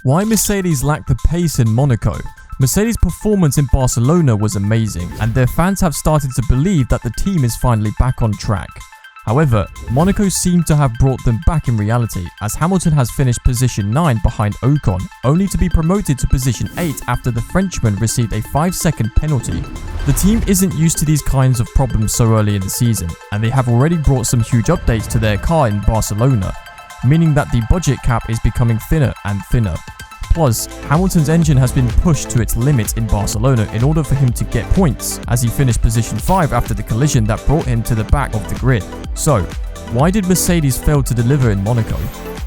Why Mercedes lacked the pace in Monaco? Mercedes' performance in Barcelona was amazing, and their fans have started to believe that the team is finally back on track. However, Monaco seemed to have brought them back in reality, as Hamilton has finished position 9 behind Ocon, only to be promoted to position 8 after the Frenchman received a 5-second penalty. The team isn't used to these kinds of problems so early in the season, and they have already brought some huge updates to their car in Barcelona, meaning that the budget cap is becoming thinner and thinner. Plus, Hamilton's engine has been pushed to its limit in Barcelona in order for him to get points, as he finished position 5 after the collision that brought him to the back of the grid. So, why did Mercedes fail to deliver in Monaco?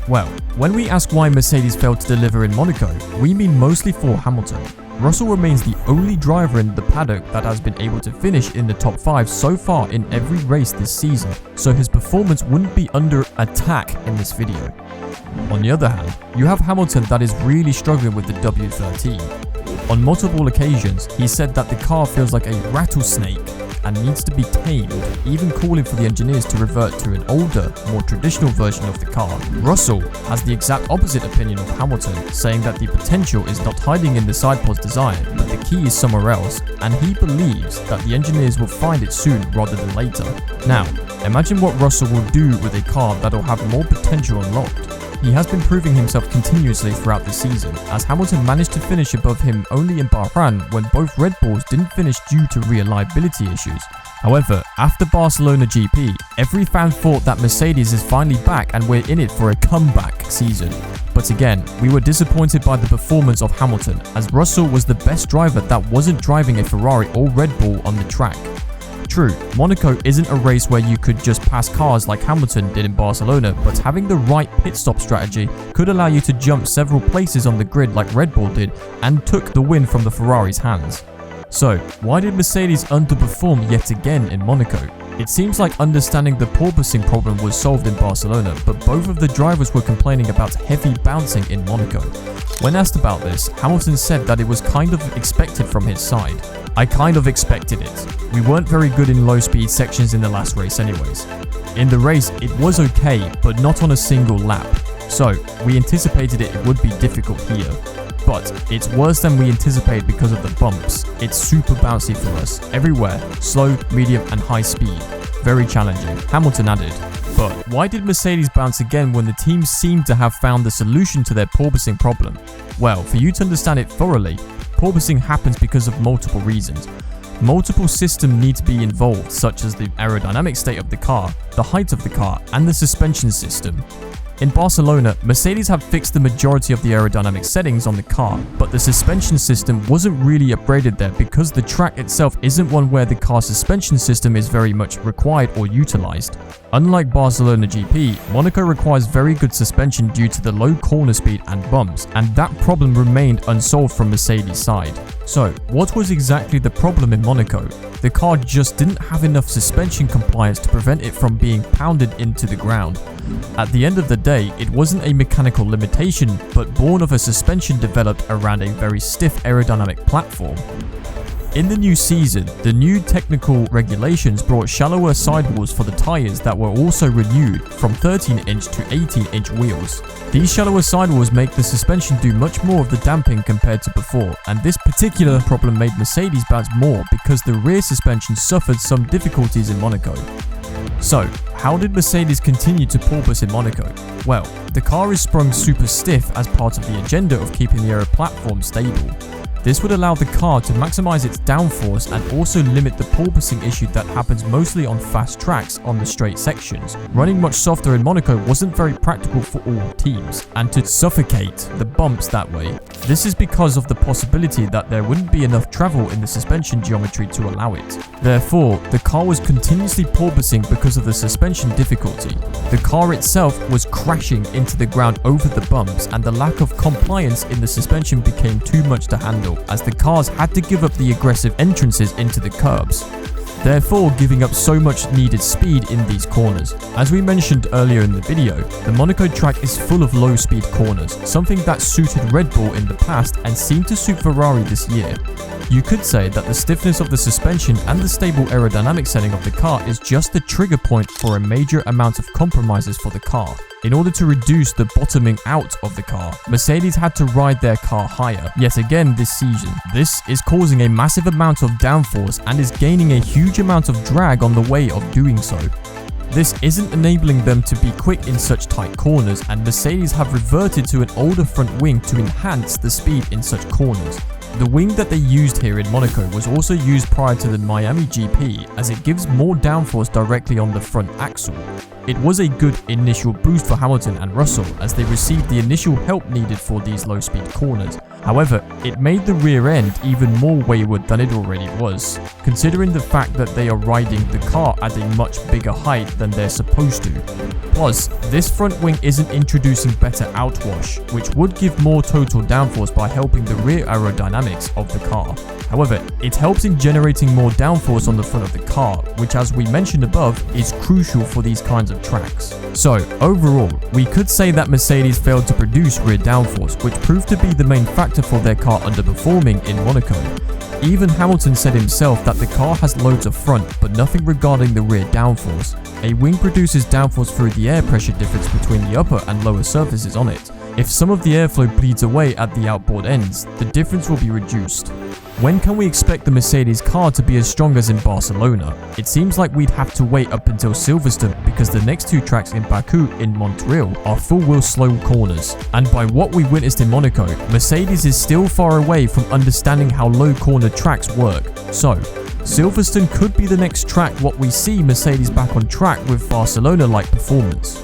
Well, when we ask why Mercedes failed to deliver in Monaco, we mean mostly for Hamilton. Russell remains the only driver in the paddock that has been able to finish in the top 5 so far in every race this season, so his performance wouldn't be under attack in this video. On the other hand, you have Hamilton that is really struggling with the W13. On multiple occasions, he said that the car feels like a rattlesnake and needs to be tamed, even calling for the engineers to revert to an older, more traditional version of the car. Russell has the exact opposite opinion of Hamilton, saying that the potential is not hiding in the sidepod's design, but the key is somewhere else, and he believes that the engineers will find it soon rather than later. Now, imagine what Russell will do with a car that will have more potential unlocked. He has been proving himself continuously throughout the season, as Hamilton managed to finish above him only in Bahrain when both Red Bulls didn't finish due to reliability issues. However, after Barcelona GP, every fan thought that Mercedes is finally back and we're in it for a comeback season. But again, we were disappointed by the performance of Hamilton, as Russell was the best driver that wasn't driving a Ferrari or Red Bull on the track. True, Monaco isn't a race where you could just pass cars like Hamilton did in Barcelona, but having the right pit stop strategy could allow you to jump several places on the grid like Red Bull did and took the win from the Ferrari's hands. So, why did Mercedes underperform yet again in Monaco? It seems like understanding the porpoising problem was solved in Barcelona, but both of the drivers were complaining about heavy bouncing in Monaco. When asked about this, Hamilton said that it was kind of expected from his side. I kind of expected it. We weren't very good in low speed sections in the last race anyways. In the race, it was okay, but not on a single lap. So, we anticipated it would be difficult here. But it's worse than we anticipated because of the bumps. It's super bouncy for us, everywhere, slow, medium and high speed. Very challenging, Hamilton added. But why did Mercedes bounce again when the team seemed to have found the solution to their porpoising problem? Well, for you to understand it thoroughly, porpoising happens because of multiple reasons. Multiple systems need to be involved, such as the aerodynamic state of the car, the height of the car, and the suspension system. In Barcelona, Mercedes have fixed the majority of the aerodynamic settings on the car, but the suspension system wasn't really upgraded there because the track itself isn't one where the car's suspension system is very much required or utilized. Unlike Barcelona GP, Monaco requires very good suspension due to the low corner speed and bumps, and that problem remained unsolved from Mercedes' side. So, what was exactly the problem in Monaco? The car just didn't have enough suspension compliance to prevent it from being pounded into the ground. At the end of the day, it wasn't a mechanical limitation, but born of a suspension developed around a very stiff aerodynamic platform. In the new season, the new technical regulations brought shallower sidewalls for the tyres that were also renewed from 13-inch to 18-inch wheels. These shallower sidewalls make the suspension do much more of the damping compared to before, and this particular problem made Mercedes bounce more because the rear suspension suffered some difficulties in Monaco. So, how did Mercedes continue to porpoise in Monaco? Well, the car is sprung super stiff as part of the agenda of keeping the aero platform stable. This would allow the car to maximize its downforce and also limit the porpoising issue that happens mostly on fast tracks on the straight sections. Running much softer in Monaco wasn't very practical for all teams, and to suffocate the bumps that way. This is because of the possibility that there wouldn't be enough travel in the suspension geometry to allow it. Therefore, the car was continuously porpoising because of the suspension difficulty. The car itself was crashing into the ground over the bumps, and the lack of compliance in the suspension became too much to handle, as the cars had to give up the aggressive entrances into the curbs, therefore giving up so much needed speed in these corners. As we mentioned earlier in the video, the Monaco track is full of low speed corners, something that suited Red Bull in the past and seemed to suit Ferrari this year. You could say that the stiffness of the suspension and the stable aerodynamic setting of the car is just the trigger point for a major amount of compromises for the car. In order to reduce the bottoming out of the car, Mercedes had to ride their car higher yet again this season. This is causing a massive amount of downforce and is gaining a huge amount of drag on the way of doing so. This isn't enabling them to be quick in such tight corners, and Mercedes have reverted to an older front wing to enhance the speed in such corners. The wing that they used here in Monaco was also used prior to the Miami GP, as it gives more downforce directly on the front axle. It was a good initial boost for Hamilton and Russell as they received the initial help needed for these low speed corners. However, it made the rear end even more wayward than it already was, considering the fact that they are riding the car at a much bigger height than they're supposed to. Plus, this front wing isn't introducing better outwash, which would give more total downforce by helping the rear aerodynamics of the car. However, it helps in generating more downforce on the front of the car, which, as we mentioned above, is crucial for these kinds of tracks. So, overall, we could say that Mercedes failed to produce rear downforce, which proved to be the main factor for their car underperforming in Monaco. Even Hamilton said himself that the car has loads of front, but nothing regarding the rear downforce. A wing produces downforce through the air pressure difference between the upper and lower surfaces on it. If some of the airflow bleeds away at the outboard ends, the difference will be reduced. When can we expect the Mercedes car to be as strong as in Barcelona? It seems like we'd have to wait up until Silverstone, because the next two tracks in Baku and Montreal are full-wheel slow corners. And by what we witnessed in Monaco, Mercedes is still far away from understanding how low corner tracks work. So, Silverstone could be the next track what we see Mercedes back on track with Barcelona-like performance.